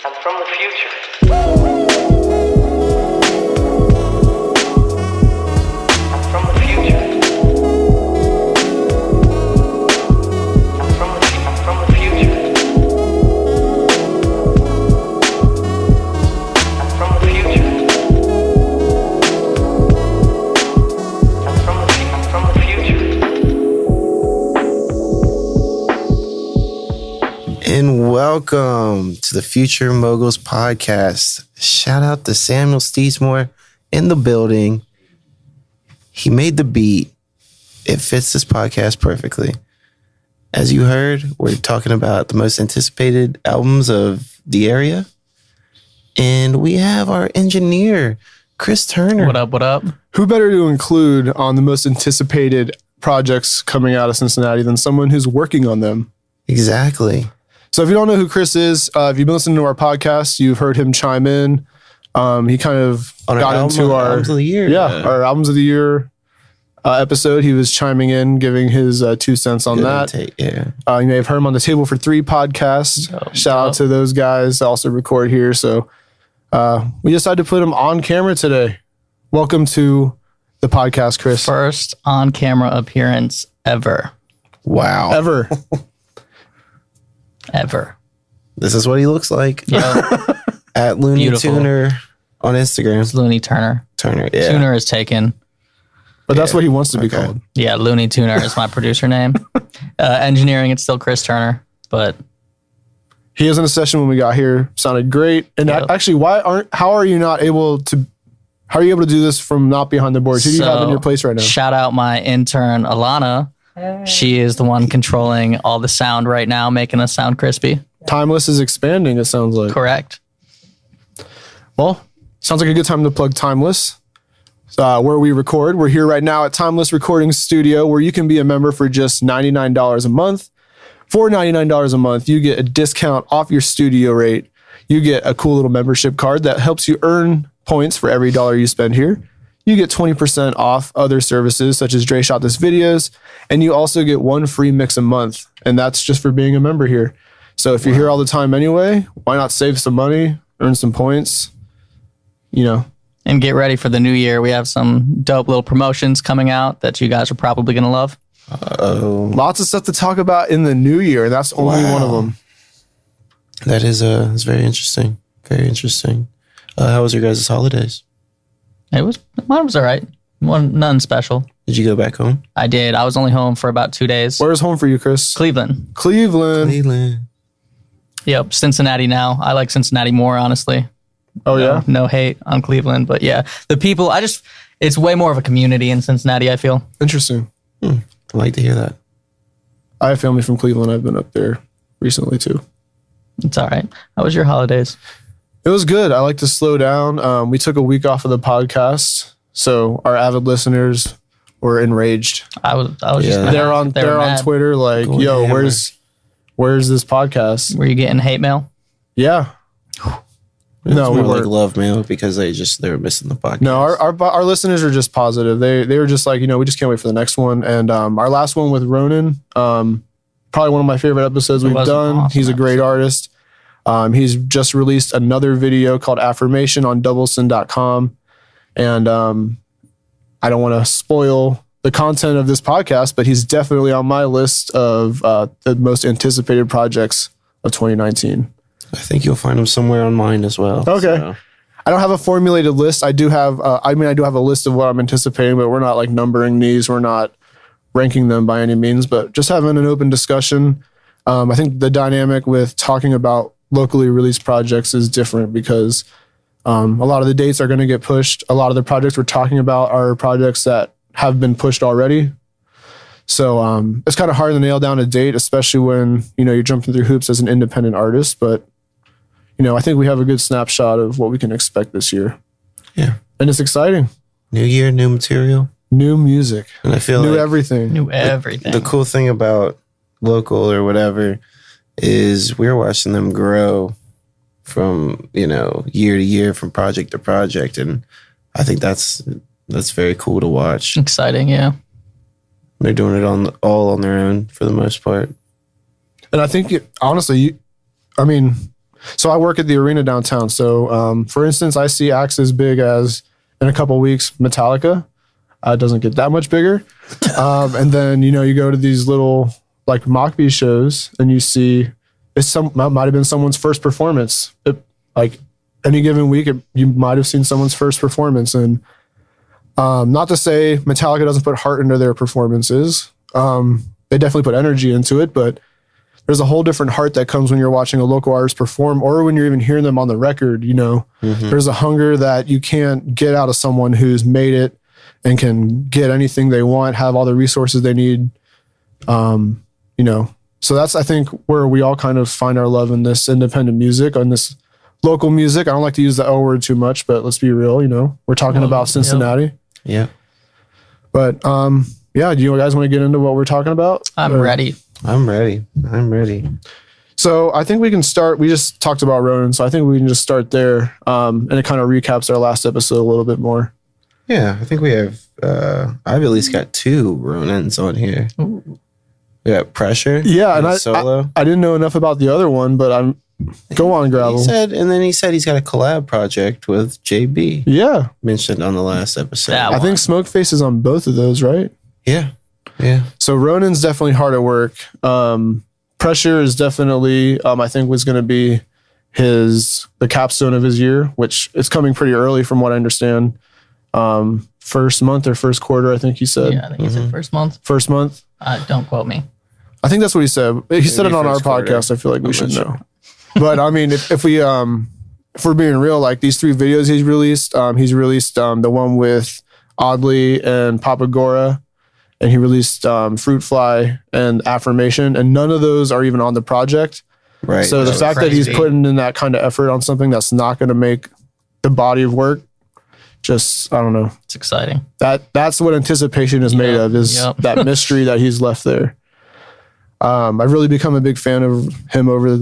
I'm from the future. I'm from the future. I'm from the future. I'm from the future. I'm from the future. And welcome to the Future Moguls podcast. Shout out to Samuel Steesmore in the building. He made the beat. It fits this podcast perfectly. As you heard, we're talking about the most anticipated albums of the area. And we have our engineer, Chris Turner. What up, what up? Who better to include on the most anticipated projects coming out of Cincinnati than someone who's working on them? Exactly. So if you don't know who Chris is, if you've been listening to our podcast, you've heard him chime in. He kind of got into our Albums of the Year. our Albums of the Year episode. He was chiming in, giving his 2 cents on Good that. intake, yeah. You may have heard him on the Table for Three podcast. Shout out to those guys that also record here. So we decided to put him on camera today. Welcome to the podcast, Chris. First on-camera appearance ever. Wow. Ever. Ever. This is what he looks like. Yeah. At Looney Beautiful. Tuner on Instagram. It's Looney Turner. Turner, yeah. Tuner is taken. But that's what he wants to be Okay. called. Yeah, Looney Tuner is my producer name. Engineering, it's still Chris Turner, but He was in a session when we got here. Sounded great. And Yep. actually, how are you able to do this from not behind the boards? Who do you have in your place right now? shout out my intern, Alana. She is the one controlling all the sound right now, making us sound crispy. Timeless is expanding, it sounds like. Correct. Well, sounds like a good time to plug Timeless. Where we record. We're here right now at Timeless Recording Studio, where you can be a member for just $99 a month. For $99 a month, you get a discount off your studio rate. You get a cool little membership card that helps you earn points for every dollar you spend here. You get 20% off other services such as Dre Shot This Videos, and you also get one free mix a month, and that's just for being a member here. So if you're here all the time anyway, why not save some money, earn some points, And get ready for the new year. We have some dope little promotions coming out that you guys are probably going to love. Oh, Lots of stuff to talk about in the new year, and that's only one of them. that is it's very interesting. Very interesting. How was your guys' holidays? Mine was all right. Nothing special. Did you go back home? I did. I was only home for about 2 days. Where's home for you, Chris? Cleveland. Cleveland. Cleveland. Yep. Cincinnati now. I like Cincinnati more, honestly. Oh, yeah? No hate on Cleveland, but yeah. The people, it's way more of a community in Cincinnati, I feel. Interesting. I like to hear that. I have family from Cleveland. I've been up there recently, too. It's all right. How was your holidays? It was good. I like to slow down. We took a week off of the podcast, so our avid listeners were enraged. I was Yeah. just They're on mad. Twitter like, Going yo, hammer. where's this podcast? Were you getting hate mail? Yeah. It's No, we more like weren't. love mail because they were missing the podcast. No, our listeners are just positive. They were just like, we just can't wait for the next one. And our last one with Ronan, probably one of my favorite episodes we've was an done. awesome He's a great artist. He's just released another video called Affirmation on doublesin.com. And I don't want to spoil the content of this podcast, but he's definitely on my list of the most anticipated projects of 2019. I think you'll find them somewhere on mine as well. Okay. So, I don't have a formulated list. I do have I do have a list of what I'm anticipating, but we're not like numbering these. We're not ranking them by any means, but just having an open discussion. I think the dynamic with talking about locally released projects is different because a lot of the dates are going to get pushed. A lot of the projects we're talking about are projects that have been pushed already. So it's kind of hard to nail down a date, especially when, you're jumping through hoops as an independent artist. But, I think we have a good snapshot of what we can expect this year. yeah. And it's exciting. New year, new material. New music, And I feel new like everything. Knew everything. the cool thing about local or whatever is we're watching them grow from, year to year, from project to project. And I think that's very cool to watch. Exciting, yeah. They're doing it all on their own for the most part. And I think, honestly, So I work at the arena downtown. So for instance, I see acts as big as in a couple weeks Metallica. It doesn't get that much bigger. And then you go to these little like Mockbee shows and you see might have been someone's first performance. Like any given week, you might have seen someone's first performance. And not to say Metallica doesn't put heart into their performances. They definitely put energy into it, but there's a whole different heart that comes when you're watching a local artist perform or when you're even hearing them on the record. There's a hunger that you can't get out of someone who's made it and can get anything they want, have all the resources they need. So that's, I think, where we all kind of find our love in this independent music, on this local music. I don't like to use the L word too much, but let's be real, we're talking about Cincinnati. Yeah. But do you guys want to get into what we're talking about? I'm ready. I'm ready. So I think we can start. We just talked about Ronan, so I think we can just start there. And it kind of recaps our last episode a little bit more. Yeah, I think we have, I've at least got 2 Ronins on here. Ooh. We got Pressure. Yeah, and Solo. I didn't know enough about the other one, but go on, Gravel. He said he's got a collab project with JB. Yeah. Mentioned on the last episode. That I think Smokeface is on both of those, right? Yeah. So Ronan's definitely hard at work. Pressure is definitely, I think, was going to be the capstone of his year, which is coming pretty early from what I understand. First month or first quarter, I think he said. Yeah, I think he said first month. First month. Don't quote me. I think that's what he said. He said it on our first quarter. podcast. I feel like we should know. But I mean, if we're being real, like these 3 videos he's released the one with Oddly and Papagora, and he released Fruit Fly and Affirmation, and none of those are even on the project. Right. So the fact that he's putting in that kind of effort on something that's not going to make the body of work, just, I don't know. It's exciting. That's what anticipation is made of, is that mystery that he's left there. I've really become a big fan of him over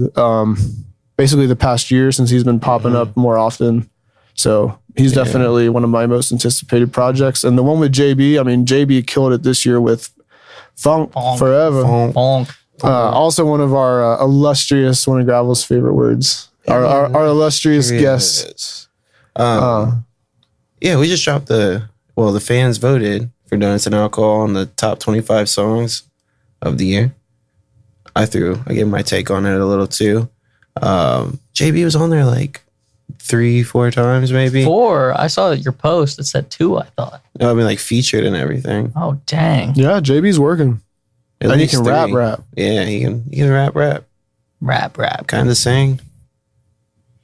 basically the past year, since he's been popping up more often. So he's definitely one of my most anticipated projects. And the one with JB, I mean, JB killed it this year with Funk Forever. Bonk. Also one of our illustrious, one of Gravel's favorite words. Our illustrious guests. Yeah, we just dropped the fans voted for Donuts and Alcohol on the top 25 songs of the year. I gave my take on it a little too. JB was on there like 3-4 times maybe. 4. I saw your post that said 2, I thought. No, I mean like featured and everything. Oh, dang. Yeah, JB's working. At And he least can 3. rap. Yeah, he can rap. Rap. Kind of sing.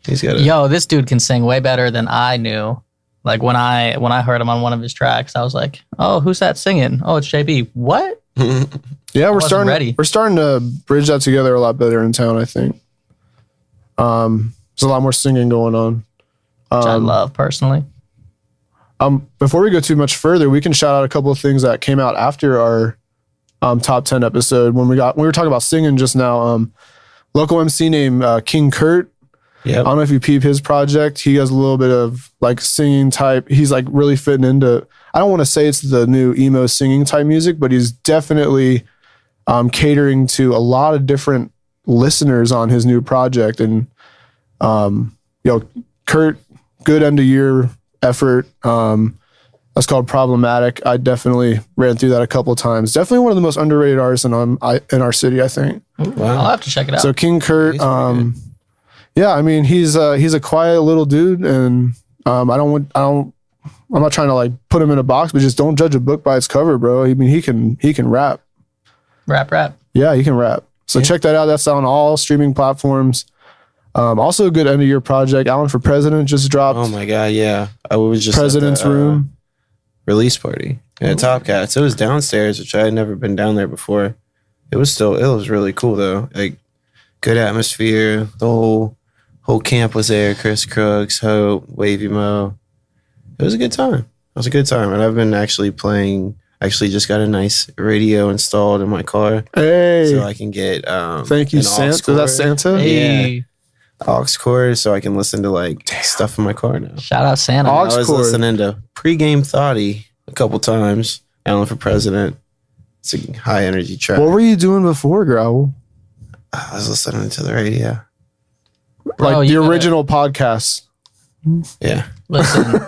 He's got Yo, this dude can sing way better than I knew. Like when I heard him on one of his tracks, I was like, "Oh, who's that singing? Oh, it's JB." What? Yeah, we're ready. starting to bridge that together a lot better in town, I think. There's a lot more singing going on. Which I love personally. Before we go too much further, we can shout out a couple of things that came out after our top 10 episode when we were talking about singing just now. Local MC named King Kurt. Yeah. I don't know if you peep his project. He has a little bit of like singing type. He's like really fitting into, I don't want to say it's the new emo singing type music, but he's definitely catering to a lot of different listeners on his new project. And, Kurt, good end of year effort. That's called Problematic. I definitely ran through that a couple of times. Definitely one of the most underrated artists in our city, I think. Wow. I'll have to check it out. So King Kurt, yeah, I mean he's a quiet little dude, and I'm not trying to like put him in a box, but just don't judge a book by its cover, bro. I mean he can rap. Rap. Yeah, he can rap. So check that out. That's on all streaming platforms. Also a good end of year project. Alan for President just dropped. Oh my god, yeah. I was just President's at the, Room release party at Top Cats. It was downstairs, which I had never been down there before. It was really cool though. Like good atmosphere. The whole camp was there. Chris Crooks, Hope, Wavy Mo. It was a good time. And I've been actually playing. Actually, just got a nice radio installed in my car. Hey, so I can get. Thank you, Santa. Is that Santa? Hey. Yeah. Aux cord, so I can listen to like stuff in my car now. Shout out Santa. Aux I was cord. listening to Pregame Thoughty a couple times. Alan for President. It's a high energy track. What were you doing before, Growl? I was listening to the radio. Bro, like you the gotta- original podcasts. Yeah. Listen,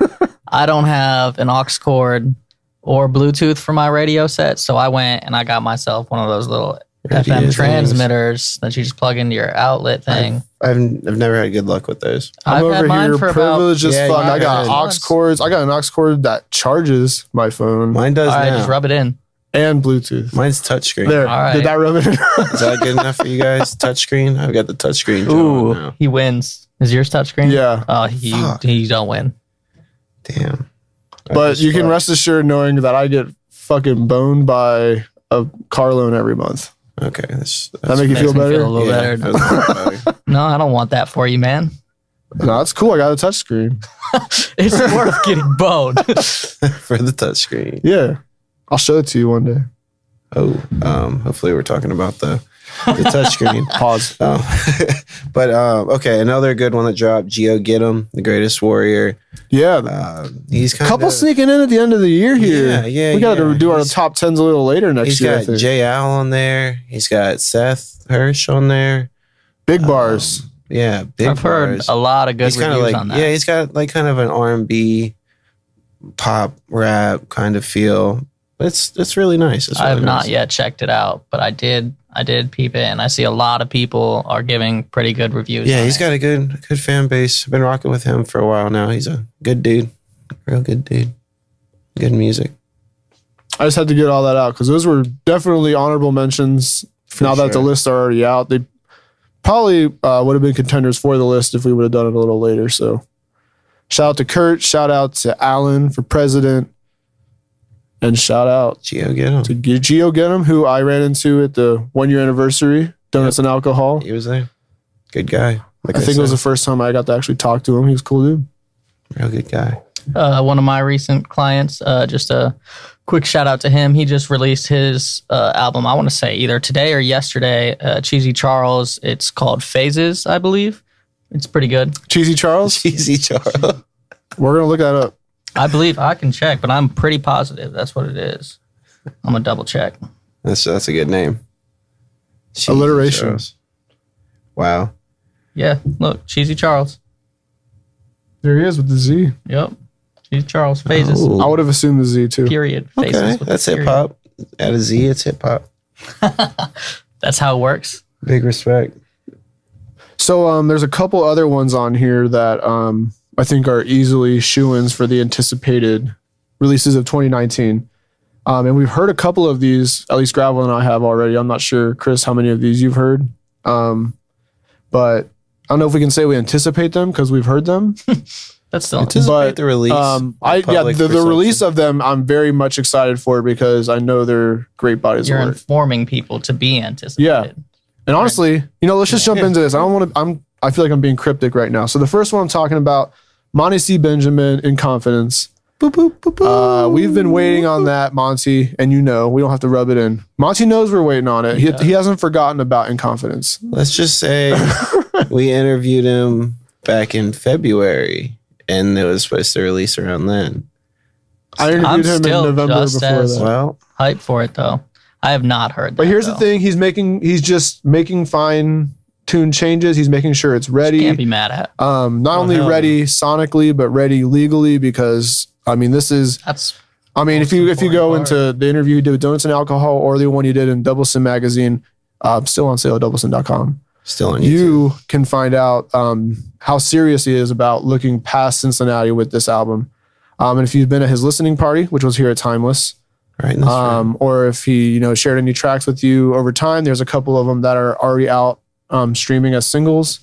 I don't have an aux cord or Bluetooth for my radio set, so I went and I got myself one of those little Radio FM things. transmitters that you just plug into your outlet thing. I've never had good luck with those. I've I'm had over mine here for privileged as Yeah, fuck. you I got had- aux cords. I got an aux cord that charges my phone Mine does All right, now. just rub it in. and Bluetooth. Mine's touchscreen. There, All right. did that rub it in? Is that good enough for you guys? Touchscreen? I've got the touchscreen. Ooh, now. he wins. Is yours touchscreen? Yeah. Oh, Fuck. he don't win. Damn. But you can rest assured knowing that I get fucking boned by a car loan every month. Okay. That make you Makes feel me better? feel a little yeah, better. that was better. No, I don't want that for you, man. No, that's cool. I got a touch screen. It's worth getting boned. For the touchscreen. Yeah. I'll show it to you one day. Oh, hopefully we're talking about the touchscreen. Pause. But okay, another good one that dropped. Geo Get 'em, the greatest warrior. Yeah. He's kind Couple of sneaking in at the end of the year here. Yeah, We got to yeah. do our He's- top 10s a little later next He's year. I got think. Jay Al on there. He's got Seth Hirsch on there. Big bars. Yeah, big I've heard bars. a lot of good He's kind of reviews like on that. yeah, he's got like kind of an R&B, pop rap kind of feel. It's really nice. It's I have really not nice. yet checked it out, but I did peep it, and I see a lot of people are giving pretty good reviews. Yeah, on he's it. got a good fan base. I've been rocking with him for a while now. He's a good dude, real good dude. Good music. I just had to get all that out because those were definitely honorable mentions. Now that the sure. lists are already out, they probably would have been contenders for the list if we would have done it a little later. So shout out to Kurt. Shout out to Alan for president. And shout out Geo Get 'em. to Geo Get 'em, who I ran into at the 1 year anniversary, Donuts and Alcohol. He was there. Good guy. Like I think it was the said, first time I got to actually talk to him. He was a cool dude. real good guy. One of my recent clients, just a quick shout out to him. He just released his album, I want to say either today or yesterday, Cheesy Charles. It's called Phases, I believe. It's pretty good. Cheesy Charles. Cheesy Charles. We're going to look that up. I believe I can check, but I'm pretty positive that's what it is. I'm going to double check. That's a good name. Cheesy Alliteration. Charles. Wow. Yeah, look, Cheesy Charles. There he is with the Z. Yep. Cheesy Charles, Phases. Oh. I would have assumed the Z too. Period. Phases Okay, with that's the hip period. hop. At a Z, it's hip hop. That's how it works. Big respect. So there's a couple other ones on here that I think are easily shoo-ins for the anticipated releases of 2019. And we've heard a couple of these, at least Gravel and I have already. I'm not sure, Chris, how many of these you've heard. But I don't know if we can say we anticipate them because we've heard them. That's still Anticipate the release. Public the perception. release of them I'm very much excited for because I know they're great bodies you're of work. informing people to be anticipated. And honestly, let's just jump into this. I feel like I'm being cryptic right now. So the first one I'm talking about, Monty C. Benjamin, In Confidence. Boop, boop, boop, boop. We've been waiting on that, Monty, and we don't have to rub it in. Monty knows we're waiting on it. He hasn't forgotten about In Confidence. Let's just say we interviewed him back in February, and it was supposed to release around then. I I'm interviewed him in still November just before as- that. Well, Hype for it though. I have not heard that. But here's the though. thing: he's just making fine-tuned changes. He's making sure it's ready. Can't be mad at. Not only hell ready sonically, but ready legally. Because this is. That's If you go important into the interview you did with Donuts and Alcohol or the one you did in Double Sim Magazine, still on sale at doublesim.com. still on YouTube. You can find out how serious he is about looking past Cincinnati with this album. And if you've been at his listening party, which was here at Timeless, Right. That's right. or if he shared any tracks with you over time, there's a couple of them that are already out streaming as singles.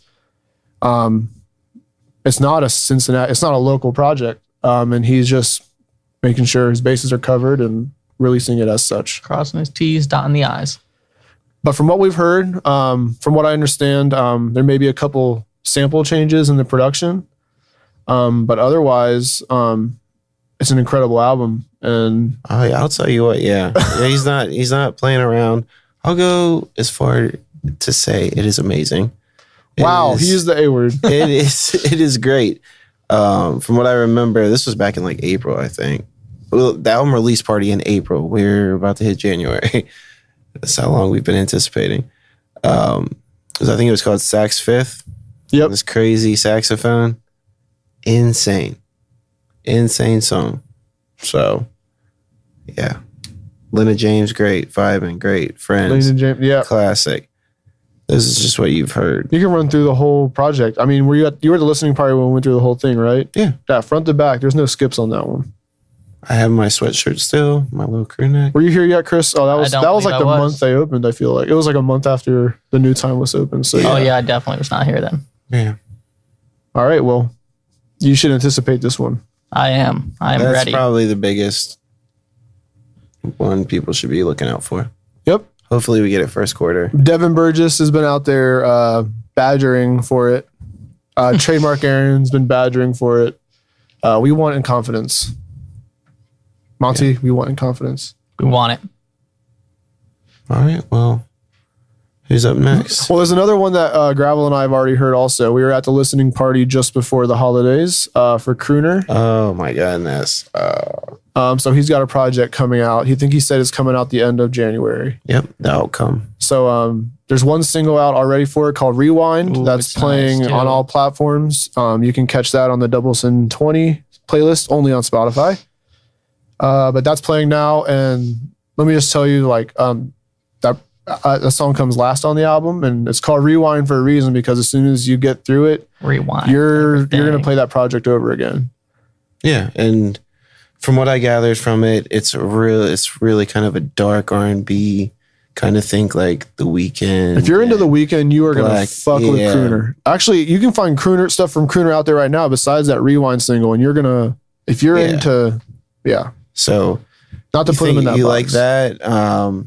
It's not a Cincinnati, it's not a local project, and he's just making sure his bases are covered and releasing it as such. crossing his T's, dotting the I's. But from what we've heard, from what I understand, there may be a couple sample changes in the production. But otherwise, it's an incredible album. And Oh yeah, I'll tell you what. Yeah, he's not playing around. I'll go as far to say it is amazing. It wow, is- he used the A word. it is great. From what I remember, this was back in like April, I think. Well, the album release party in April. We're about to hit January. That's how long we've been anticipating. 'Cause I think it was called Sax Fifth. Yep. This crazy saxophone. Insane song. So, yeah. Lena James, great. Vibing, great. Friends, Lena James, yeah. classic. This is just what you've heard. You can run through the whole project. I mean, you were the listening party when we went through the whole thing, right? Yeah. Yeah, front to back. There's no skips on that one. I have my sweatshirt still, my little crew neck. Were you here yet, Chris? Oh, that was like believe the I was. month they opened. I feel like it was like a month after the new Timeless opened. So Oh yeah, I definitely was not here then. Yeah. All right. Well, you should anticipate this one. I am That's ready. probably the biggest one people should be looking out for. Yep. Hopefully we get it first quarter. Devin Burgess has been out there badgering for it. Trademark Aaron's been badgering for it. We want in confidence. Monty, we want in confidence. We want it. All right. Well, who's up next? Well, there's another one that Gravel and I have already heard also. We were at the listening party just before the holidays for Crooner. Oh my goodness. So he's got a project coming out. He said it's coming out the end of January. Yep. The outcome. So there's one single out already for it called Rewind. Ooh, that's it's playing nice, too. on all platforms. You can catch that on the Double Sin 20 playlist, only on Spotify. But that's playing now. And let me just tell you, like, that the song comes last on the album, and it's called Rewind for a reason, because as soon as you get through it, Rewind. you're everything. gonna play that project over again. Yeah. And from what I gathered from it, it's really kind of a dark R&B kind of think, like The Weeknd. If you're into The Weeknd, you are gonna Black, fuck with yeah. Crooner. Actually, you can find Crooner stuff from Crooner out there right now besides that Rewind single, and you're gonna, if you're Yeah. into, yeah, So not to you put him in think that you box. like that?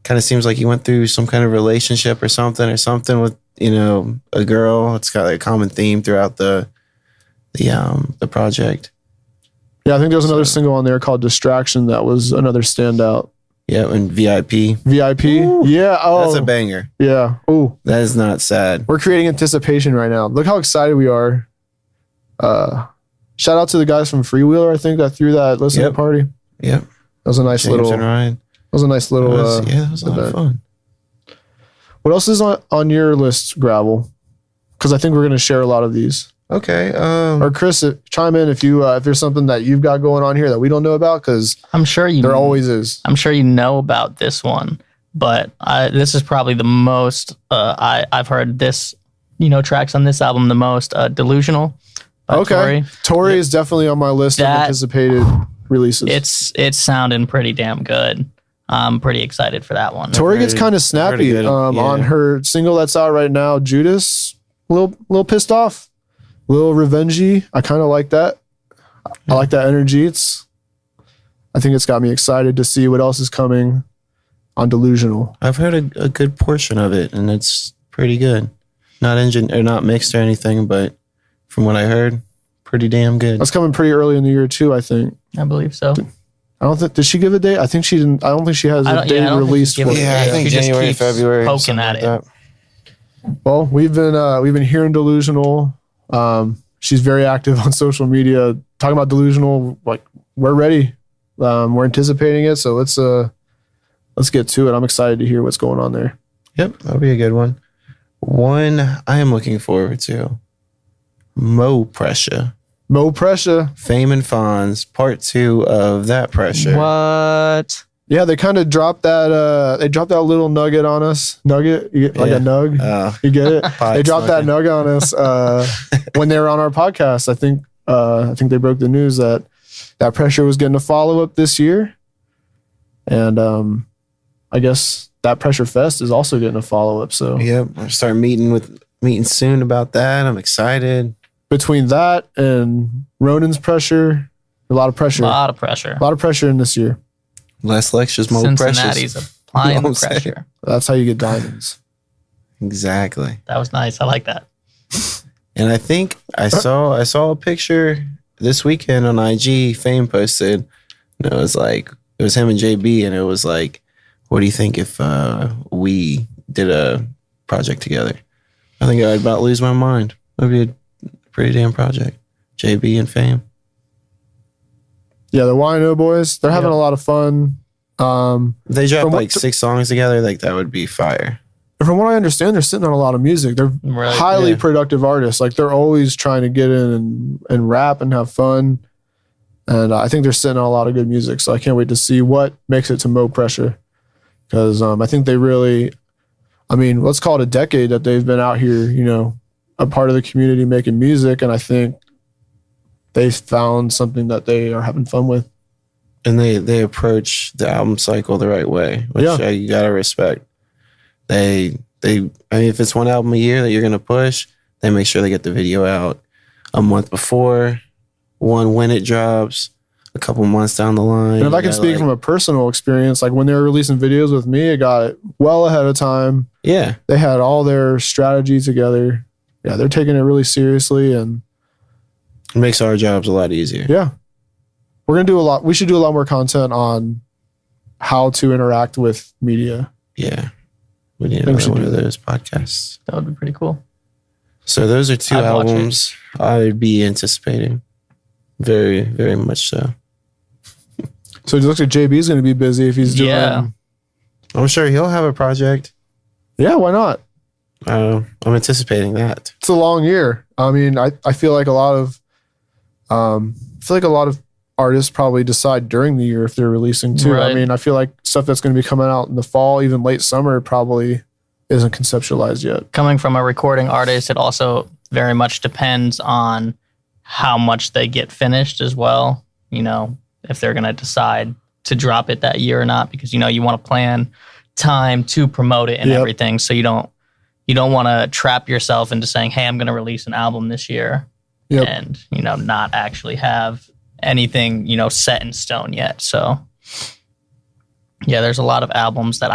Kind of seems like you went through some kind of relationship or something with, a girl. It's got like a common theme throughout the project. Yeah, I think there's another single on there called Distraction that was another standout. Yeah, and VIP. VIP? Yeah. Oh, That's a banger. yeah. Oh, That is not sad. we're creating anticipation right now. Look how excited we are. Shout out to the guys from Freewheeler, I think, that threw that listening Yep. party. Yep. That was a nice James little. and Ryan. That was a nice little. That was a lot of event. fun. What else is on your list, Gravel? Because I think we're going to share a lot of these. Okay. Or Chris, chime in if there's something that you've got going on here that we don't know about, because I'm sure you. there always is. I'm sure you know about this one, but this is probably the most I've heard this, tracks on this album the most. Delusional. By Okay, Tory. Tory is definitely on my list of That- anticipated releases. It's sounding pretty damn good. I'm pretty excited for that one. Tori gets Pretty- kind of snappy pretty good, on yeah. her single that's out right now, Judas. Little pissed off, little revengey. I kind of like that. I like that energy. I think it's got me excited to see what else is coming on Delusional. I've heard a good portion of it, and it's pretty good. Not mixed or anything, but from what I heard, pretty damn good. That's coming pretty early in the year too, I think. I believe so. I don't think, did she give a date? I think she didn't. I don't think she has a date released for think she's it. given- Yeah, I think she just January, keeps February, poking something at like it. that. Well, we've been hearing Delusional. She's very active on social media talking about Delusional. Like, we're ready. We're anticipating it. So let's get to it. I'm excited to hear what's going on there. Yep, that'll be a good one. One I am looking forward to. Mo Pressure. Mo Pressure. Fame and Fonz, part 2 of That Pressure. What? Yeah, they kind of dropped that. They dropped that little nugget on us. Nugget, you get, like Yeah. a nug. You get it? Pot They dropped that smoking. nugget on us when they were on our podcast. I think they broke the news that That Pressure was getting a follow up this year, and I guess That Pressure Fest is also getting a follow up. So Yep, I'll start meeting soon about that. I'm excited. between that and Ronan's Pressure, a lot of pressure, A lot of pressure. a lot of pressure in this year. Less lectures, more Cincinnati's precious. applying You know the what I'm saying? pressure. That's how you get diamonds. Exactly. That was nice. I like that. And I think I saw a picture this weekend on IG. Fame posted, and it was him and JB, and it was like, what do you think if we did a project together? I think I'd about lose my mind. That'd be a pretty damn project. JB and Fame. Yeah, the YNO boys, they're having a lot of fun. They dropped From what like 6 songs together. Like that would be fire. from what I understand, they're sitting on a lot of music. They're Right, highly yeah. productive artists. Like they're always trying to get in and rap and have fun. And I think they're sitting on a lot of good music. So I can't wait to see what makes it to Mo Pressure. Because I think they really, let's call it a decade that they've been out here, a part of the community making music. And I think they found something that they are having fun with. And they approach the album cycle the right way, which you gotta respect. If it's one album a year that you're gonna push, they make sure they get the video out a month before, one when it drops, a couple months down the line. And if I can speak from a personal experience, like when they were releasing videos with me, I got it well ahead of time. Yeah. They had all their strategy together. Yeah, they're taking it really seriously, and It makes our jobs a lot easier. yeah. We're gonna do a lot. We should do a lot more content on how to interact with media. Yeah. We need I think we another should one do of that. those podcasts. That would be pretty cool. So those are two I'd watch it. albums I'd be anticipating. Very, very much so. So it looks like JB's gonna be busy if he's doing. Yeah. I'm sure he'll have a project. Yeah, why not? I'm anticipating that. It's a long year. I feel like a lot of artists probably decide during the year if they're releasing too. Right. I feel like stuff that's going to be coming out in the fall, even late summer, probably isn't conceptualized yet. Coming from a recording artist, it also very much depends on how much they get finished as well. If they're going to decide to drop it that year or not, because, you want to plan time to promote it and Yep. everything. So you don't want to trap yourself into saying, hey, I'm going to release an album this year Yep. and, not actually have anything, set in stone yet. So yeah, there's a lot of albums that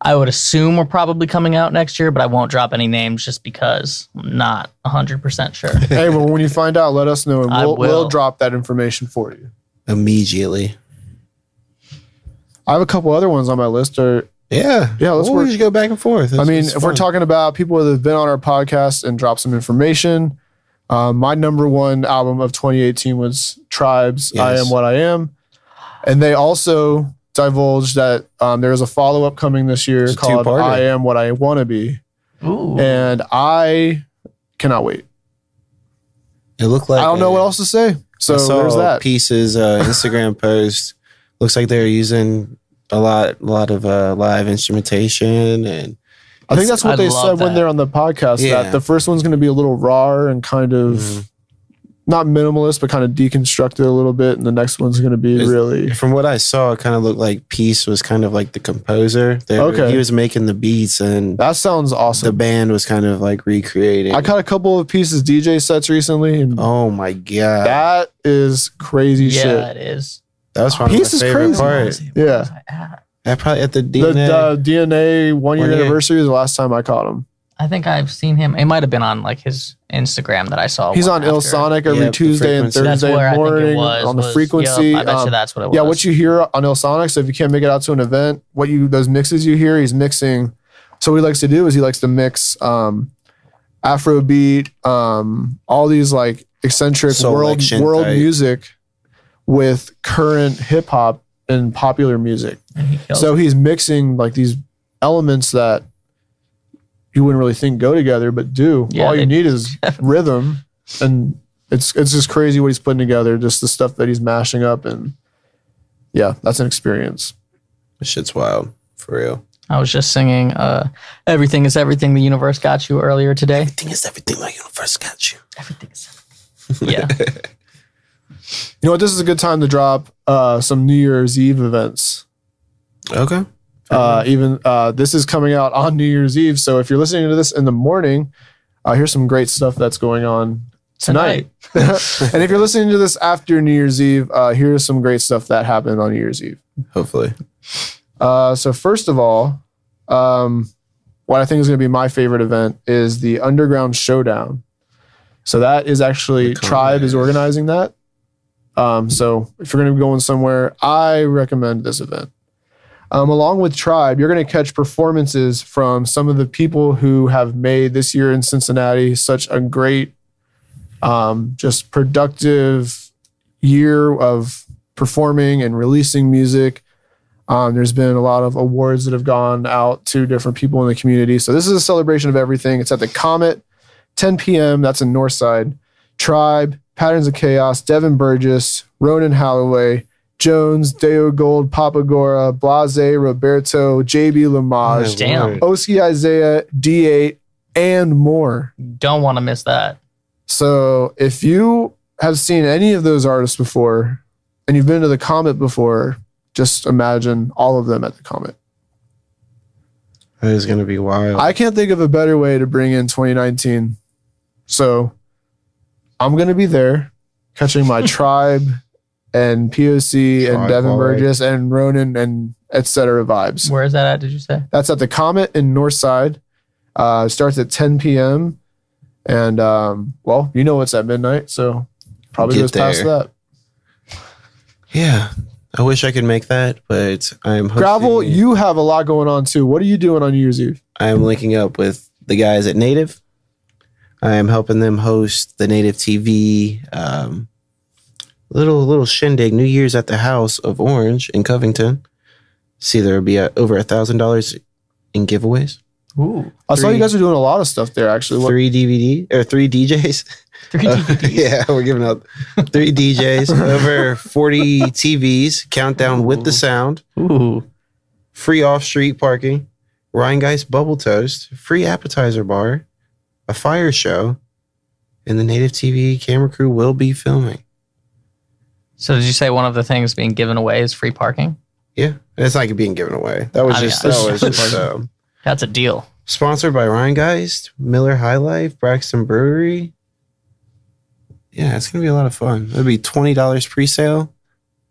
I would assume are probably coming out next year, but I won't drop any names just because I'm not 100% sure. Hey, well, when you find out, let us know, and I we'll will. drop that information for you. Immediately. I have a couple other ones on my list. Yeah. Yeah, let's We'll work- just go back and forth. If we're talking about people that have been on our podcast and dropped some information, my number one album of 2018 was Tribe's I Yes. Am What I Am. And they also divulged that there is a follow-up coming this year It's a called two-parter. I Am What I Want to Be. Ooh. And I cannot wait. It looked like I don't know what else to say. So I saw there's that. Pieces Instagram post. Looks like they're using a lot of live instrumentation, and I think that's what I they love said when that. they're on the podcast, Yeah. that the first one's going to be a little raw and kind of not minimalist, but kind of deconstructed a little bit. And the next one's going to be really... from what I saw, it kind of looked like Peace was kind of like the composer. Okay. He was making the beats, and That sounds the awesome. band was kind of like recreating. I caught a couple of Pieces DJ sets recently, and Oh my god, that is crazy yeah, shit. it is. that was probably Peace my is favorite crazy. part. Yeah. That probably at the The DNA. DNA 1 year 1 year. anniversary is the last time I caught him. I think I've seen him. It might have been on like his Instagram that I saw. He's one on Il after. Sonic every Yeah, the Tuesday and frequency. That's Thursday where I think it morning was. on the was- frequency. Yep, I bet you that's what it was. Yeah, what you hear on Il Sonic, so if you can't make it out to an event, those mixes you hear, he's mixing. So what he likes to do is he likes to mix Afrobeat, all these like eccentric world Selection type. music with current hip hop and popular music. And he kills So he's mixing like these elements that you wouldn't really think go together, but do. Yeah, All you they need is rhythm, and it's just crazy what he's putting together. Just the stuff that he's mashing up, and yeah, that's an experience. This shit's wild for real. I was just singing Everything is Everything the Universe Got You earlier today. Everything is everything. My universe got you. Everything is Yeah. You know what? This is a good time to drop some New Year's Eve events. Okay. This is coming out on New Year's Eve, so if you're listening to this in the morning, here's some great stuff that's going on tonight. And if you're listening to this after New Year's Eve, here's some great stuff that happened on New Year's Eve. Hopefully. So first of all, what I think is going to be my favorite event is the Underground Showdown. So that is actually Tribe is organizing that. So if you're going to be going somewhere, I recommend this event. Along with Tribe, you're going to catch performances from some of the people who have made this year in Cincinnati such a great, just productive year of performing and releasing music. There's been a lot of awards that have gone out to different people in the community. So this is a celebration of everything. It's at the Comet, 10 p.m. That's in Northside. Tribe, Patterns of Chaos, Devin Burgess, Ronan Holloway, Jones, Deo Gold, Papagora, Blase, Roberto, JB Lamage, Damn. Oski Isaiah, D8, and more. Don't want to miss that. So if you have seen any of those artists before and you've been to the Comet before, just imagine all of them at the Comet. That is going to be wild. I can't think of a better way to bring in 2019. So I'm going to be there catching my Tribe and POC and Devin Burgess and Ronan and etc. vibes. Where is that at, did you say? That's at the Comet in Northside. Starts at 10 p.m. And, well, you know it's at midnight, so probably Get goes past there. that. Yeah. I wish I could make that, but I'm hosting. Gravel, you have a lot going on too. What are you doing on New Year's Eve? I am linking up with the guys at Native. I am helping them host the Native TV little shindig, New Year's at the House of Orange in Covington. See, there will be over $1,000 in giveaways. Ooh. I saw you guys are doing a lot of stuff there, actually. What, 3 DVD or 3 DJs. 3 DVDs. Yeah, we're giving out 3 DJs, over 40 TVs, countdown with the sound, Ooh. free off-street parking, Rheingeist bubble toast, free appetizer bar, a fire show, and the Native TV camera crew will be filming. So did you say one of the things being given away is free parking? Yeah, it's not being given away. That was I mean, just That's a deal. sponsored by Rheingeist, Miller High Life, Braxton Brewery. Yeah, it's gonna be a lot of fun. It'll be $20 pre-sale,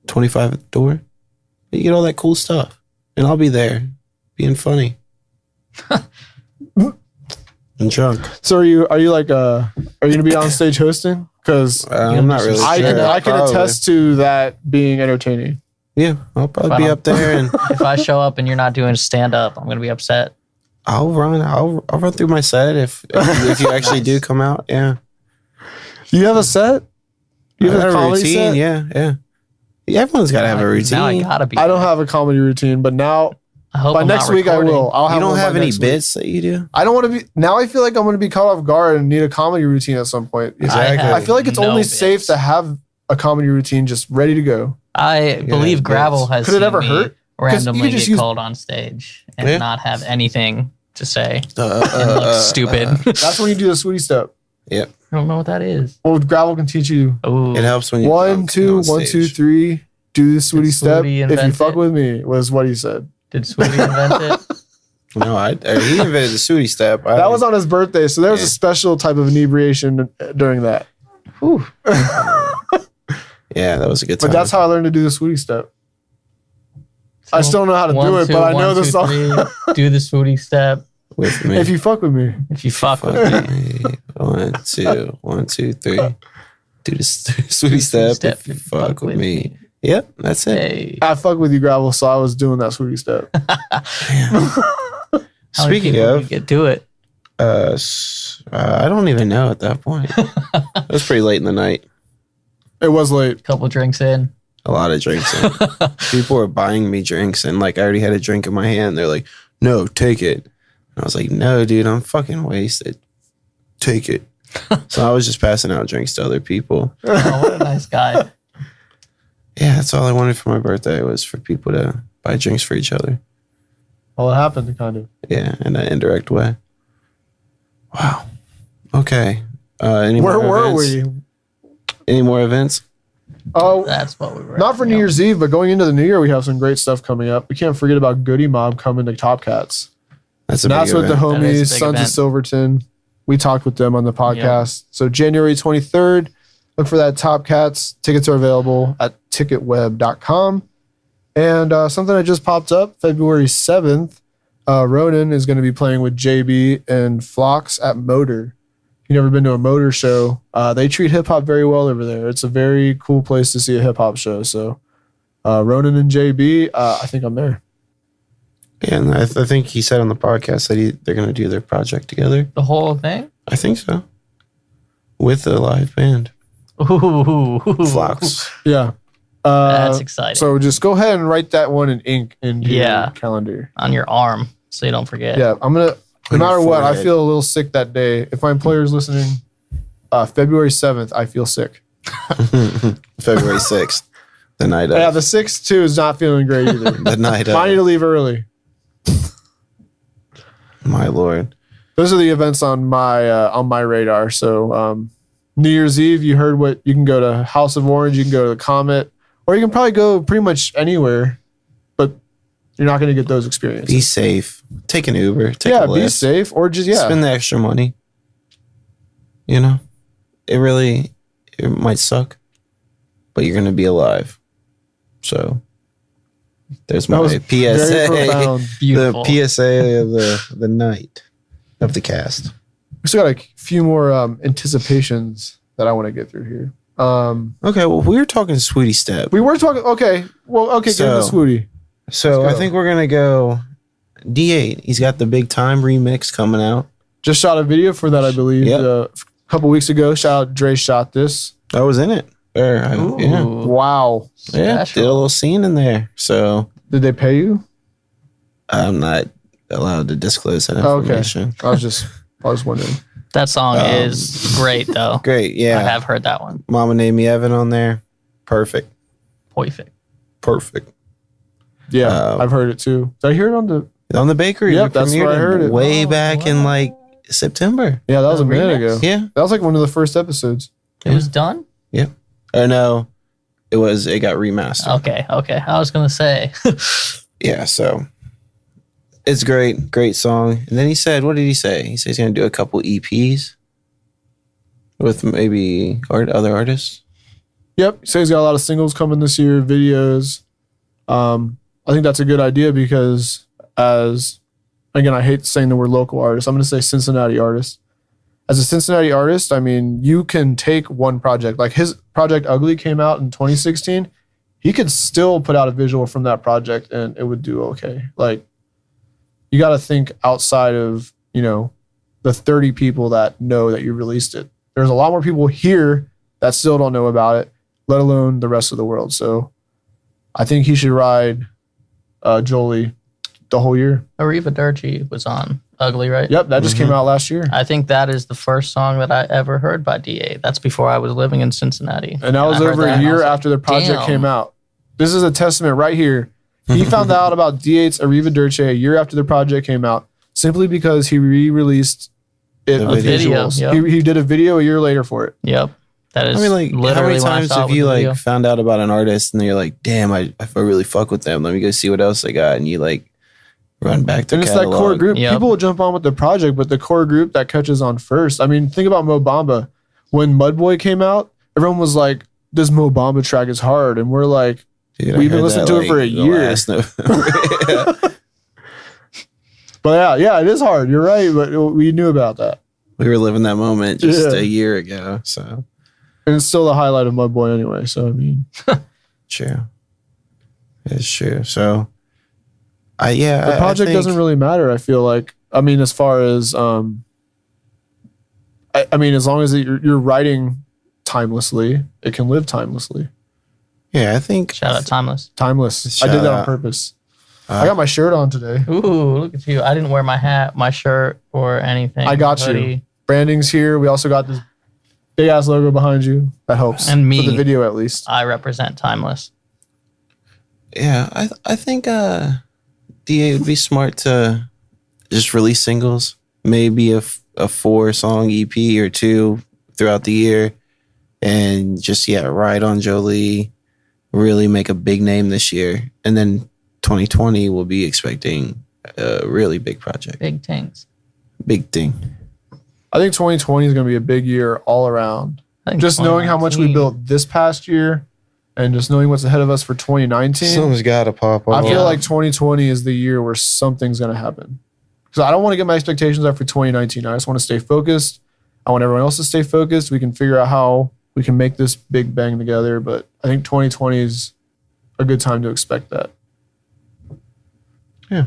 $25 at the door. You get all that cool stuff, and I'll be there, being funny and drunk. so are you like are you gonna be on stage hosting? Because I'm not really. I sure. can Probably. attest to that being entertaining. Yeah, I'll probably If be I up there, and If I show up and you're not doing stand up, I'm going to be upset. I'll run through my set if you actually do come out. Yeah, You have a set? You have I a comedy routine. set? Yeah. Everyone's got to have a routine. Now I got to be. I don't have a comedy routine, but now I hope by I'm next not week recording. I will. I'll have You don't one by have any next week. bits that you do? I don't want to be. Now I feel like I'm going to be caught off guard and need a comedy routine at some point. Exactly. I feel like it's no only bits. safe to have a comedy routine just ready to go. I believe bits. Gravel has Could it seen ever me hurt? 'Cause you randomly could just get use- called on stage and Yeah. not have anything to say and look stupid. That's when you do the sweetie step. Yep. I don't know what that is. Well, Gravel can teach you. Ooh. It helps when you 1, 2, 1, 2, 3. Do the sweetie Did step. Swooty If you invent fuck it? with me, was what he said. Did Sweetie invent it? No, he invented the Sooty step. That was on his birthday, so there was a special type of inebriation during that. Yeah, that was a good time. But that's how I learned to do the sweetie step. I still don't know how to do it, but I know the song. Do the Swooty step. with me. If you fuck with me. If you fuck with me. 1, 2, 1, 2, 3. Do the Sooty step if you fuck with me. Yep, that's it. Hey. I fuck with you, Gravel, so I was doing that sweetie step. How many Speaking people of, you get to it. I don't even know at that point. It was pretty late in the night. It was late. Couple drinks in. A lot of drinks in. People were buying me drinks, and like I already had a drink in my hand. They're like, "No, take it." And I was like, "No, dude, I'm fucking wasted. Take it." So I was just passing out drinks to other people. Oh, what a nice guy. Yeah, that's all I wanted for my birthday was for people to buy drinks for each other. Well, it happened, kind of. Yeah, in an indirect way. Wow. Okay. Any Where more were events? we? Any more events? Oh, That's what we were. not for New Year's Eve, but going into the new year, we have some great stuff coming up. We can't forget about Goody Mob coming to Top Cats. That's a And that's big with the event. That is a homies, big Sons of event. Silverton. We talked with them on the podcast. So January 23rd, look for that Top Cats. Tickets are available at ticketweb.com. And something that just popped up, February 7th, Ronan is going to be playing with JB and Phlox at Motor. If you've never been to a Motor show, they treat hip-hop very well over there. It's a very cool place to see a hip-hop show. So Ronan and JB, I think I'm there. Yeah, and I think he said on the podcast that they're going to do their project together. The whole thing? I think so. With the live band. Ooh. Flocks. Yeah. That's exciting. So just go ahead and write that one in ink in your Yeah. calendar. On your arm, so you don't forget. Yeah, I'm gonna. No On your matter what, I forehead. feel a little sick that day. If my employer's listening, February 7th, I feel sick. February 6th, the night of. Yeah, the 6th too is not feeling great either. The night Might need to of. leave early. My lord. Those are the events on my radar. So New Year's Eve, you heard what you can go to House of Orange, you can go to the Comet, or you can probably go pretty much anywhere, but you're not going to get those experiences. Be safe. Take an Uber. Take Yeah, a be Lyft. safe, or just Spend the extra money. You know, it might suck, but you're gonna be alive. So there's That my was very PSA. profound. Beautiful. The PSA of the night of the cast. We still got a few more anticipations that I want to get through here. Okay, well, we were talking Sweetie Step. We were talking. Okay, get into So- Swooty. So Let's I go. think we're gonna go D8. He's got the Big Time remix coming out. Just shot a video for that, I believe, Yep. a couple weeks ago. Shout out Dre shot this. I was in it. Yeah, Ooh. Wow. yeah, Special. did a little scene in there. So Did they pay you? I'm not allowed to disclose that Oh, okay. information. I was wondering. That song is great, though. Great, I yeah. have heard that one. Mama named me Evan on there. Perfect. Perfect. Perfect. Yeah, I've heard it too. Did I hear it on the? On the bakery. Yep, we that's premiered where I heard it. way Oh, back in like September. Yeah, that was a The minute remix? ago. Yeah. That was like one of the first episodes. It was done? Or no, it got remastered. Okay. I was going to say. Yeah, so it's great song. And then he said, what did he say? He said he's gonna do a couple EPs with maybe other artists. Yep. So he's got a lot of singles coming this year, videos. I think that's a good idea because again, I hate saying the word local artist. I'm going to say Cincinnati artist. As a Cincinnati artist, I mean, you can take one project. Like his project Ugly came out in 2016. He could still put out a visual from that project and it would do okay. Like you got to think outside of, the 30 people that know that you released it. There's a lot more people here that still don't know about it, let alone the rest of the world. So I think he should ride Jolie the whole year. Ariva Dirty was on Ugly, right? Yep, that just came out last year. I think that is the first song that I ever heard by DA. That's before I was living in Cincinnati. And that was I heard over that a and I year was like, after the project damn. came out. This is a testament right here. He found out about D8's Ariva Dirce a year after the project came out simply because he re-released it The with video, visuals. yep. He did a video a year later for it. Yep. That is I mean, like, how literally many when I times saw it have with you the like video. found out about an artist and you're like, damn, I really fuck with them. Let me go see what else they got, and you like run back to And it's that catalog. core group. Yep. People will jump on with the project, but the core group that catches on first. I mean, think about Mo Bamba. When Mudboy came out, everyone was like, this Mo Bamba track is hard. And we're like, Dude, I We've been heard listening that, to it for a the year. last November. Yeah. but yeah, it is hard. You're right. But we knew about that. We were living that moment just Yeah. a year ago. So And it's still the highlight of Mudboy anyway. So, I mean, true. It's true. So the the project doesn't really matter. I feel like, I mean, as far as, I mean, as long as you're writing timelessly, it can live timelessly. Yeah, I think. Shout out Timeless. Timeless. I Shout did that on out. purpose. I got my shirt on today. Ooh, look at you. I didn't wear my hat, my shirt, or anything. I got Hoodie. you. Branding's here. We also got this big ass logo behind you. That helps. And me. For the video, at least. I represent Timeless. Yeah, I think DA would be smart to just release singles, maybe a 4-song EP or 2 throughout the year, and just ride on Jolie, really make a big name this year, and then 2020 we'll be expecting a really big project, Big things. big thing. I think 2020 is going to be a big year all around. I think Just knowing how much we 2019 built this past year and just knowing what's ahead of us for 2019. Something's got to pop I off. feel like 2020 is the year where something's going to happen. Because I don't want to get my expectations up for 2019. I just want to stay focused. I want everyone else to stay focused. We can figure out how we can make this big bang together. But I think 2020 is a good time to expect that. Yeah.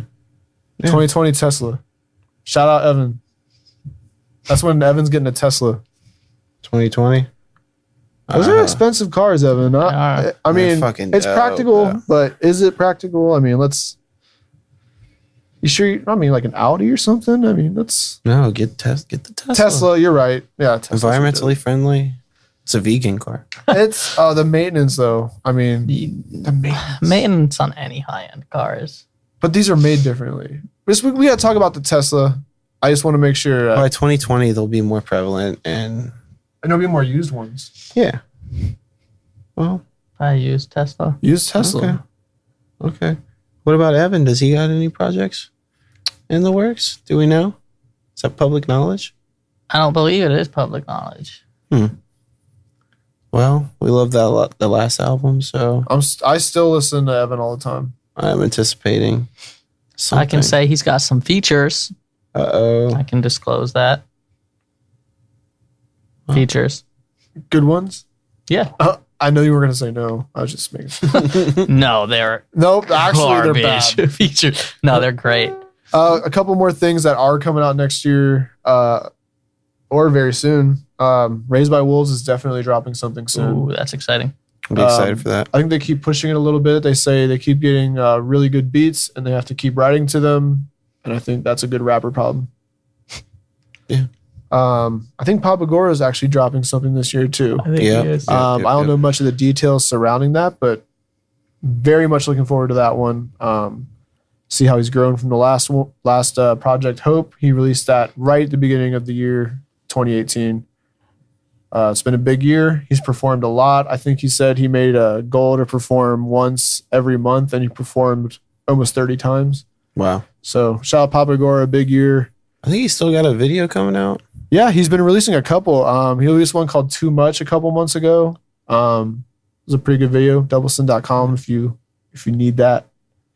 2020 Tesla. Shout out Evan. That's when Evan's getting a Tesla. 2020. Those are expensive cars, Evan. I mean, fucking it's dope, practical, though. but is it practical? I mean, you sure? I mean, like an Audi or something? I mean, that's No, get the Tesla. Tesla. You're right. Yeah, Tesla's Environmentally friendly. It's a vegan car. It's the maintenance, though. I mean, the maintenance. Maintenance on any high-end cars. But these are made differently. We got to talk about the Tesla. I just want to make sure. By 2020, they'll be more prevalent, and there'll be more used ones. yeah. Well, I use Tesla. Used Tesla. okay. What about Evan? Does he got any projects in the works? Do we know? Is that public knowledge? I don't believe it is public knowledge. Well, we love the last album, so I still listen to Evan all the time. I'm anticipating something. I can say he's got some features. Uh-oh. I can disclose that. Features. Good ones. Yeah. I know you were going to say no. I was just making. No, they're Nope. Actually, they're garbage. bad. Features. No, they're great. A couple more things that are coming out next year, or very soon. Raised by Wolves is definitely dropping something soon. Ooh, that's exciting. I'll be excited for that. I think they keep pushing it a little bit. They say they keep getting really good beats and they have to keep writing to them. And I think that's a good rapper problem. Yeah. I think Papa Goro is actually dropping something this year too. I think Yep. he is. Yeah. I don't know much of the details surrounding that, but very much looking forward to that one. See how he's grown from the last Project Hope. He released that right at the beginning of the year 2018. It's been a big year. He's performed a lot. I think he said he made a goal to perform once every month, and he performed almost 30 times. Wow. So shout out Papa Goro, a big year. I think he's still got a video coming out. Yeah, he's been releasing a couple. He released one called Too Much a couple months ago. It was a pretty good video. Doublesin.com if you need that.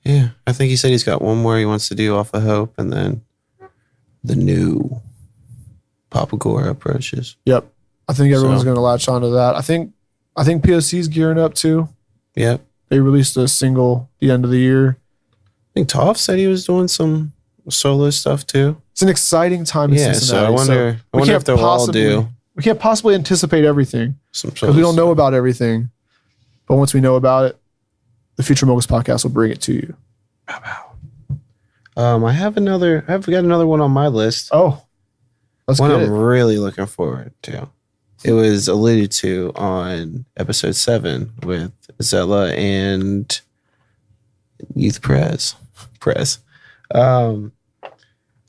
Yeah. I think he said he's got one more he wants to do off of Hope, and then the new Papa Goro approaches. Yep. I think everyone's So- going to latch onto that. I think POC's gearing up too. Yep. They released a single the end of the year. I think Toph said he was doing some solo stuff too. It's an exciting time in Yeah, Cincinnati. so I wonder if they'll all do We can't possibly anticipate everything some solo because we don't know stuff. about everything. But once we know about it, the Future Moguls podcast will bring it to you. I've got another one on my list. Oh, let's One get I'm it. really looking forward to. It was alluded to on episode 7 with Zella and Youth Prez.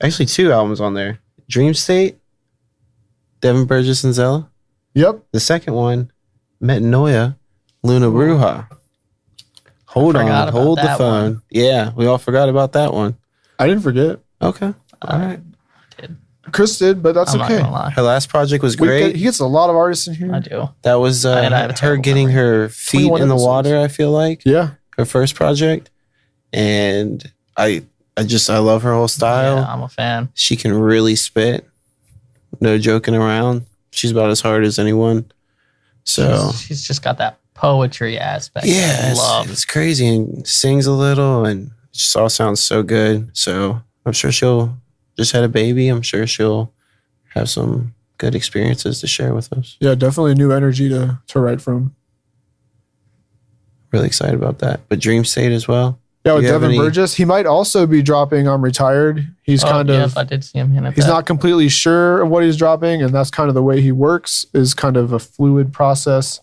Actually 2 albums on there. Dream State, Devin Burgess and Zella. Yep. The second one, Metanoia, Luna Bruja. Hold Forgot on, about hold the that phone. one. Yeah, we all forgot about that one. I didn't forget. Okay. All right. Chris did, but that's I'm not okay. gonna lie. Her last project was great. He gets a lot of artists in here. I do. That was I have a her terrible getting memory. her feet 21 in the episodes. water, I feel like. Yeah. Her first project. And I love her whole style. Yeah, I'm a fan. She can really spit. No joking around. She's about as hard as anyone. So She's just got that poetry aspect. yeah, I love. it's crazy, and sings a little, and it just all sounds so good. So I'm sure she'll just had a baby. I'm sure she'll have some good experiences to share with us. Yeah, definitely a new energy to write from. Really excited about that. But Dream State as well. Yeah, with Do you have Devin any- Burgess. He might also be dropping I'm Retired. He's kind Yep, of I did see him hint at he's that. not completely sure of what he's dropping, and that's kind of the way he works, is kind of a fluid process.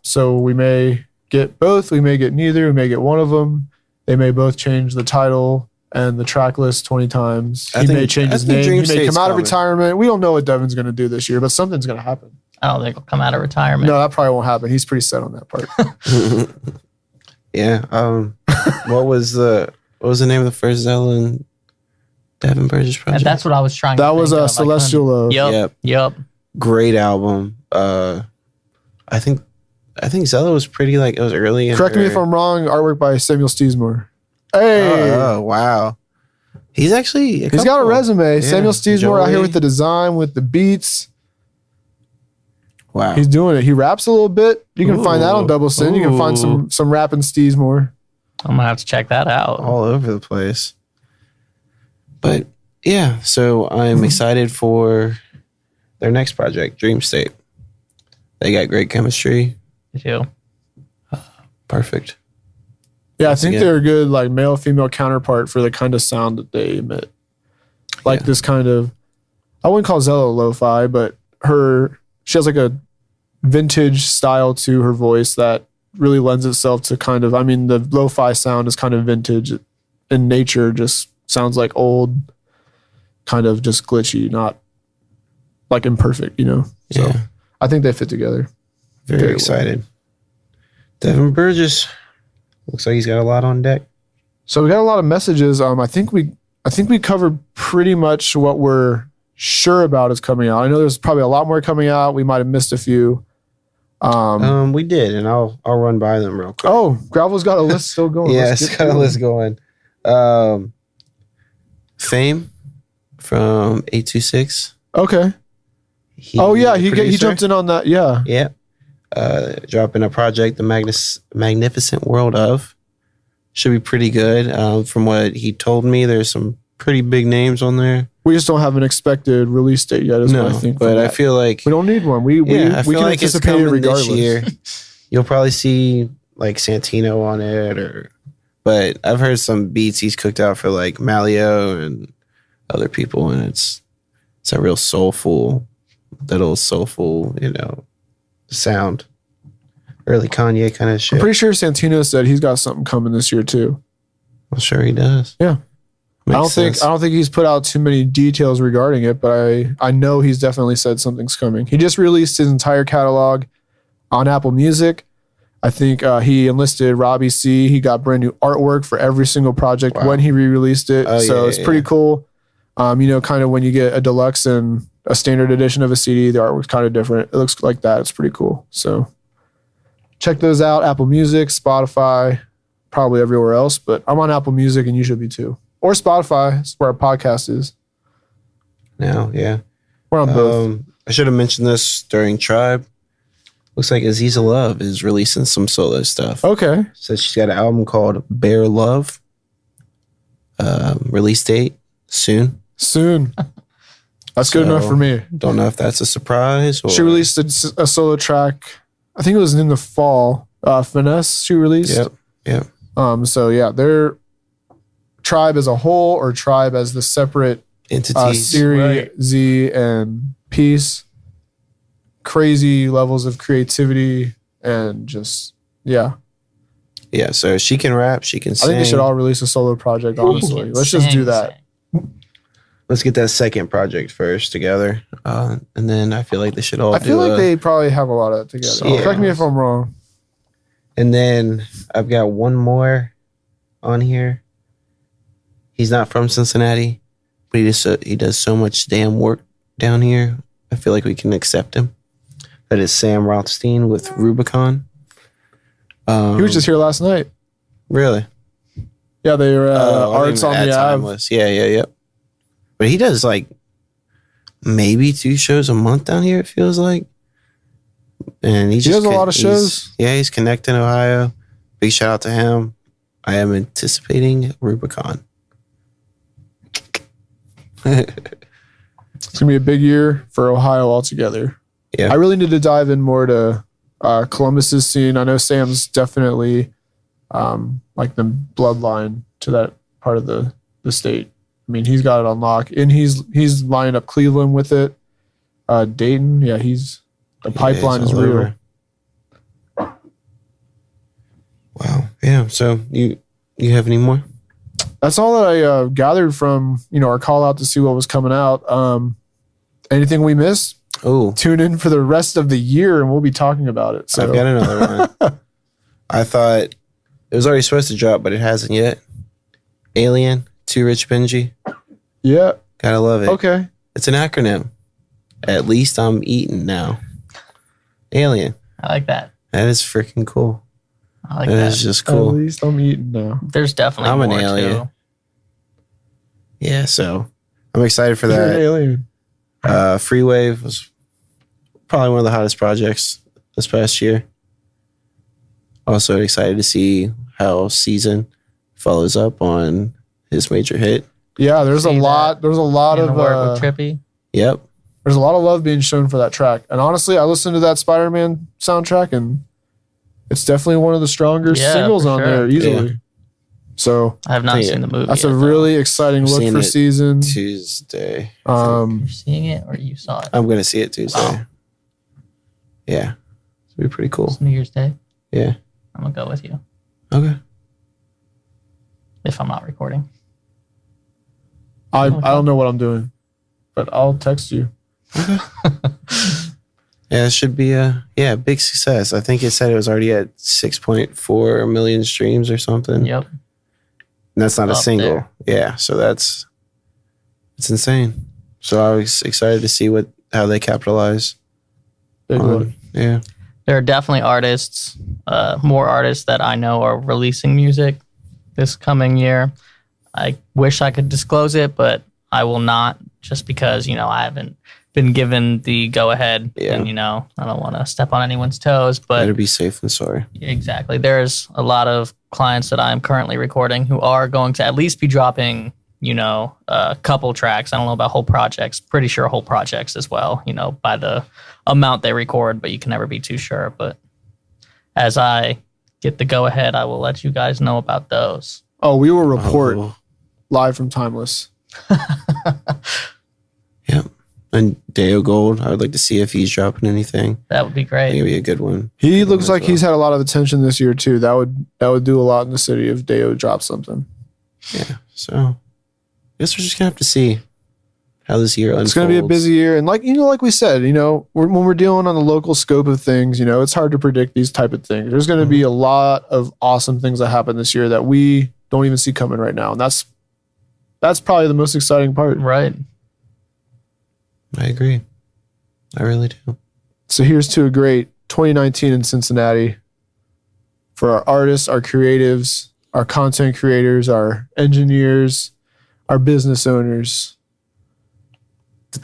So we may get both, we may get neither, we may get one of them. They may both change the title and the track list 20 times. I He think- may change I his think name. Dream He may State's come out of coming. retirement. We don't know what Devin's going to do this year, but something's going to happen. I don't think he'll come out of retirement. No, that probably won't happen. He's pretty set on that part. Yeah. What was the name of the first Zella and Devin Burgess And project? that's what I was trying to That was think a of. I couldn't- Celestial Love. Yep. Yep. Great album. I think Zella was pretty like it was early. In Correct me her- if I'm wrong. Artwork by Samuel Steesmore. Hey, Oh wow. He's actually he's got a resume. Samuel Steesmore out here Joey. with the design, with the beats. Wow. He's doing it. He raps a little bit. You can find that on Ooh. Double Sin. You can find some rapping Steesmore. I'm gonna have to check that out. all over the place. But yeah, so I'm excited for their next project, Dream State. They got great chemistry. They do. Perfect. Yeah, Once I think again. they're a good like male female counterpart for the kind of sound that they emit. Like Yeah. this kind of, I wouldn't call Zello lo-fi, but she has like a vintage style to her voice that really lends itself to kind of, I mean, the lo-fi sound is kind of vintage in nature, just sounds like old, kind of just glitchy, not like imperfect, you know? So Yeah. I think they fit together. Very Very well. excited. Devin Burgess. Looks like he's got a lot on deck. So we got a lot of messages. I think we covered pretty much what we're sure about is coming out. I know there's probably a lot more coming out. We might have missed a few. We did, and I'll run by them real quick. Oh, Gravel's got a list still going. yeah, Let's it's get got a through list it. going. Fame from 826. Okay. He jumped in on that. Yeah. Yeah. Dropping a project, The Magnificent World of. Should be pretty good. From what he told me, there's some pretty big names on there. We just don't have an expected release date yet. Is what I think. but for I that. feel like we don't need one. We I we feel can like it's anticipate it coming regardless. this year. You'll probably see like Santino on it, but I've heard some beats he's cooked out for like Malio and other people, and it's a real soulful, sound. Early Kanye kind of I'm shit. pretty sure Santino said he's got something coming this year too. I'm sure he does. Yeah. Makes I sense. don't think he's put out too many details regarding it, but I know he's definitely said something's coming. He just released his entire catalog on Apple Music. I think he enlisted Robbie C. He got brand new artwork for every single project Wow. when he re-released it. Oh, So yeah, it's yeah, pretty yeah. cool. Kind of when you get a deluxe and a standard edition of a CD, the artwork's kind of different. It looks like that. It's pretty cool. So check those out. Apple Music, Spotify, probably everywhere else, but I'm on Apple Music and you should be too. Or Spotify. It's where our podcast is. Now, yeah. We're on both. I should have mentioned this during Tribe. Looks like Aziza Love is releasing some solo stuff. Okay. Says she's got an album called Bare Love. Release date soon. Soon. That's good So, enough for me. Don't know if that's a surprise or She released a solo track. I think it was in the fall. Finesse she released. Yep. So yeah, their Tribe as a whole or Tribe as the separate Entities. Siri, Right. Z, and Peace. Crazy levels of creativity and just yeah. Yeah, so she can rap, she can I sing. think they should all release a solo project. Honestly, let's just do that. Let's get that second project first together. And then I feel like they should all I feel do like they probably have a lot of it together. Yeah. Correct me if I'm wrong. And then I've got one more on here. He's not from Cincinnati, but he does so much damn work down here. I feel like we can accept him. That is Sam Rothstein with Rubicon. He was just here last night. Really? Yeah, they were Arts on the Ave. Timeless. Yeah. But he does like maybe 2 shows a month down here, it feels like. And he does a lot of shows. He's connecting Ohio. Big shout out to him. I am anticipating Rubicon. It's gonna be a big year for Ohio altogether. Yeah. I really need to dive in more to Columbus's scene. I know Sam's definitely like the bloodline to that part of the state. I mean, he's got it on lock, and he's lining up Cleveland with it. Dayton, yeah, the pipeline is all real. over. Wow. Yeah. So you have any more? That's all that I gathered from our call out to see what was coming out. Anything we missed? Oh, Tune in for the rest of the year, and we'll be talking about it. So I've got another one. I thought it was already supposed to drop, but it hasn't yet. Alien, Too Rich Benji. yeah, Gotta love it. okay. It's an acronym. At least I'm eating now. Alien. I like that. That is freaking cool. I like That that. is just At cool. least I'm eating now. There's definitely I'm an more alien. too. Yeah, so I'm excited for You're an that. alien. Free Wave was probably one of the hottest projects this past year. Also excited to see how Season follows up on his major hit. Yeah, there's a See lot. There's a lot In the of work with Trippy. Yep. There's a lot of love being shown for that track. And honestly, I listened to that Spider-Man soundtrack, and it's definitely one of the stronger singles for on sure. there easily. Yeah. So I have not seen the movie. that's yet, a though. really exciting look seen for it season. Tuesday. You're seeing it or you saw it? I'm gonna see it Tuesday. Wow. Yeah, it'll be pretty cool. It's New Year's Day. Yeah. I'm gonna go with you Okay. if I'm not recording. I don't know what I'm doing, but I'll text you. Yeah, it should be a big success. I think it said it was already at 6.4 million streams or something. Yep. And that's not a Up single. there. Yeah, so it's insane. So I was excited to see how they capitalize. Big on- one. Yeah. There are definitely artists, more artists that I know are releasing music this coming year. I wish I could disclose it, but I will not, just because, I haven't been given the go ahead. Yeah. And, I don't want to step on anyone's toes, but Better be safe than sorry. exactly. There's a lot of clients that I'm currently recording who are going to at least be dropping, a couple tracks. I don't know about whole projects. Pretty sure whole projects as well, by the amount they record, but you can never be too sure. But as I get the go ahead, I will let you guys know about those. Oh, we will report Oh. live from Timeless. Yep. And Deo Gold, I would like to see if he's dropping anything. That would be I think great. it'd be a good one. He looks as like well. he's had a lot of attention this year too. That would do a lot in the city if Deo drops something. Yeah. So I guess we're just gonna have to see how this year unfolds. It's going to be a busy year, and like we said, when we're dealing on the local scope of things, it's hard to predict these type of things. There's going to be a lot of awesome things that happen this year that we don't even see coming right now, and that's probably the most exciting part. Right. I agree. I really do. So here's to a great 2019 in Cincinnati for our artists, our creatives, our content creators, our engineers, our business owners.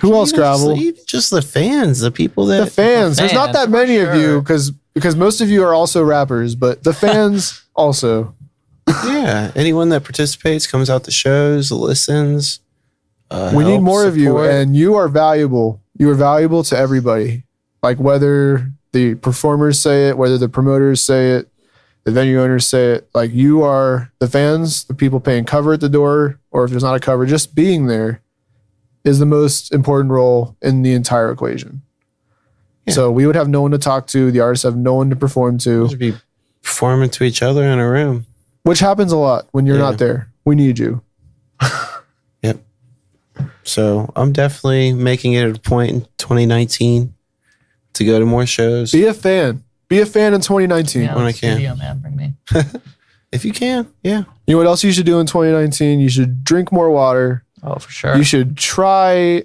Who else, Gravel? Even just the fans, the people that The fans. There's not that for many of you sure. because most of you are also rappers, but the fans also. Yeah, anyone that participates, comes out to shows, listens. We need more of you, support. and you are valuable. You are valuable to everybody. Like whether the performers say it, whether the promoters say it, the venue owners say it. Like you are the fans, the people paying cover at the door, or if there's not a cover, just being there is the most important role in the entire equation. Yeah. So we would have no one to talk to. The artists have no one to perform to, Just be performing to each other in a room. which happens a lot when you're Yeah. not there. We need you. Yep. So I'm definitely making it a point in 2019 to go to more shows. Be a fan. Be a fan in 2019. Yeah, When I can. studio, man, bring me. If you can, yeah. You know what else you should do in 2019? You should drink more water. Oh, for sure. You should try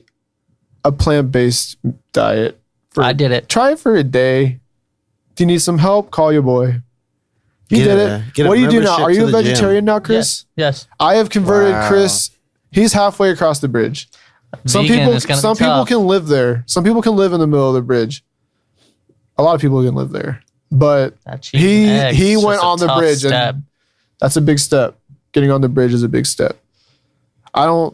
a plant-based diet. I did it. Try it for a day. Do you need some help? Call your boy. He Get did a- it. get a What do you do now? membership Are you to a the gym. vegetarian now, Chris? Yes. I have converted Wow. Chris. He's halfway across the bridge. Some Vegan people, is gonna be some people tough. can live there. Some people can live in the middle of the bridge. A lot of people can live there, but That cheese and eggs he is went just a on the tough bridge, step. and that's a big step. Getting on the bridge is a big step. I'm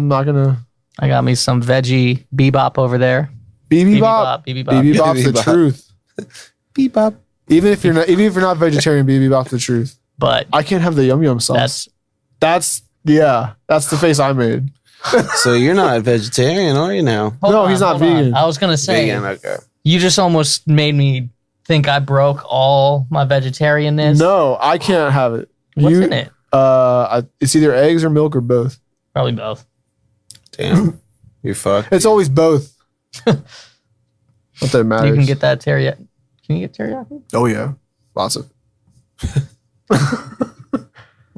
not gonna. I got me some veggie bebop over there. BB Bop. BB BB Bop's the BB Bop. truth. Beep bop. Even if you're not vegetarian, BB Bop's the truth. But I can't have the yum yum sauce. that's That's the face I made. So you're not a vegetarian, are you now? hold No, on, he's not hold on. vegan. I was gonna say Vegan, okay. you just almost made me think I broke all my vegetarianness. No, I can't have it. What's in it? It's either eggs or milk or both. Probably both. Damn. You're fucked. It's always both. Not that it matters. You can get that teriyaki. Can you get teriyaki? Oh yeah, lots of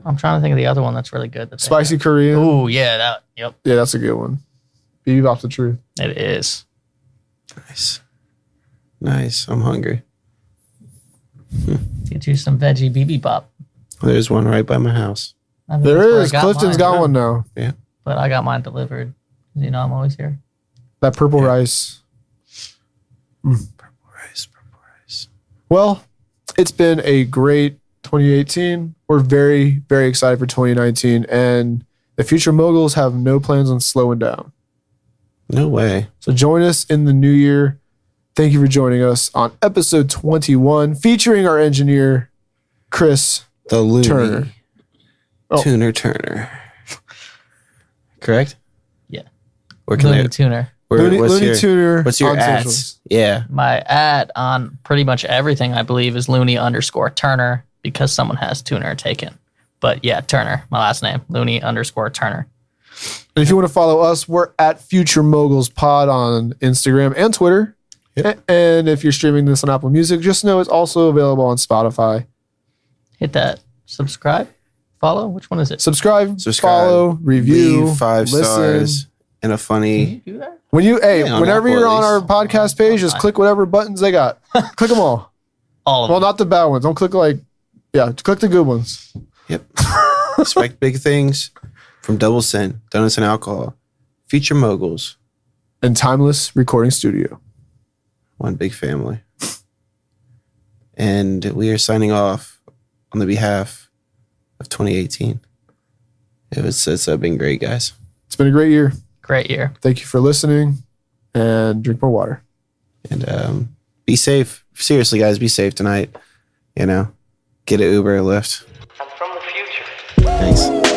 I'm trying to think of the other one that's really good. spicy Korean. Oh yeah, that. Yep, Yeah, that's a good one. BB Bop's the truth. it is. Nice. Nice. I'm hungry. Get you some veggie bebop. There's one right by my house. I mean, There that's where I is. got Clifton's mine, got one now. but I got mine delivered. You know, I'm always here. That purple Yeah. rice. Purple rice, purple rice. Well, it's been a great 2018. We're very, very excited for 2019. And the future moguls have no plans on slowing down. No way. So join us in the new year. Thank you for joining us on episode 21, featuring our engineer, Chris The Looney Turner. Oh. Turner. Correct? Yeah. Where can Looney they, Tuner. Looney Tuner what's your on ads? socials. Yeah. My ad on pretty much everything, I believe, is Looney_Turner because someone has Tuner taken. But yeah, Turner, my last name, Looney_Turner. And if you want to follow us, we're at Future Moguls Pod on Instagram and Twitter. Yep. And if you're streaming this on Apple Music, just know it's also available on Spotify. Hit that subscribe, follow. Which one is it? Subscribe, Subscribe, follow, review, leave 5 listen. stars and a funny. Do that? When you, Yeah, on whenever Apple you're at on our least. podcast page, just click whatever buttons they got. Click them all. All of Well, them. not the bad ones. Don't click click the good ones. Yep. Expect big things from Double Sin, Donuts and Alcohol, Future Moguls, And Timeless Recording Studio. one big family. And we are signing off on the behalf of 2018. It's been great, guys. It's been a great year. Great year. Thank you for listening and drink more water. And be safe. Seriously, guys, be safe tonight. You know, get an Uber or Lyft. I'm from the future. Thanks.